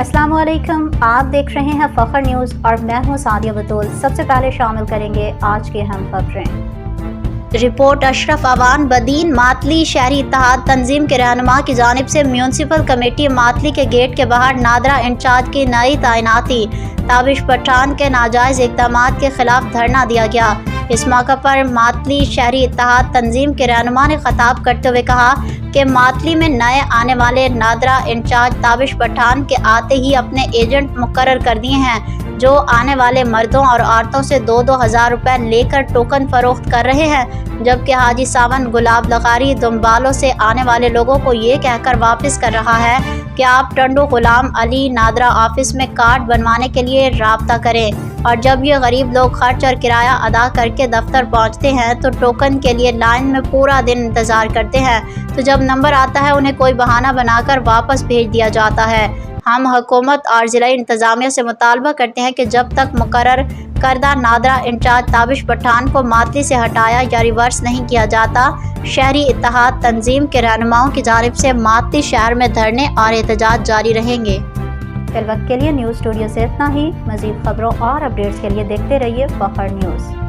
अस्सलाम वालेकुम, आप देख रहे हैं फखर न्यूज़ और मैं हूं सादिया बतूल। सबसे पहले शामिल करेंगे आज की अहम खबरें। रिपोर्ट अशरफ अवान बदीन मातली शहरी इत्तेहाद तंजीम के रहनुमा की जानिब से म्यूनसिपल कमेटी मातली के गेट के बाहर नादरा इंचार्ज की नई तैनाती, ताबिश पठान के नाजायज़ इक़दामात के खिलाफ धरना दिया गया। इस मौके पर मातली शहरी इत्तेहाद तंजीम के रहनुमा ने खिताब करते हुए कहा कि मातली में नए आने वाले नादरा इंचार्ज ताबिश पठान के आते ही अपने एजेंट मुकर्रर कर दिए हैं, जो आने वाले मर्दों और औरतों से 2-2 हज़ार रुपये लेकर टोकन फरोख्त कर रहे हैं, जबकि हाजी सावन गुलाब लखारी दुम्बालों से आने वाले लोगों को ये कहकर वापस कर रहा है कि आप टंडो गुलाम अली नादरा ऑफिस में कार्ड बनवाने के लिए राब्ता करें। और जब ये गरीब लोग खर्च और किराया अदा करके दफ्तर पहुंचते हैं तो टोकन के लिए लाइन में पूरा दिन इंतज़ार करते हैं, तो जब नंबर आता है उन्हें कोई बहाना बनाकर वापस भेज दिया जाता है। हम हुकूमत और ज़िला इंतज़ामिया से मुतालबा करते हैं कि जब तक मुकर्रर करदा नादरा इंचार्ज ताबिश पठान को मातली से हटाया या रिवर्स नहीं किया जाता, शहरी इत्तेहाद तंजीम के रहनुमाओं की जानिब से मातली शहर में धरने और एहतजाज जारी रहेंगे। फिल वक्त के लिए न्यूज़ स्टूडियो से इतना ही। मज़ीद खबरों और अपडेट्स के लिए देखते रहिए फखर न्यूज़।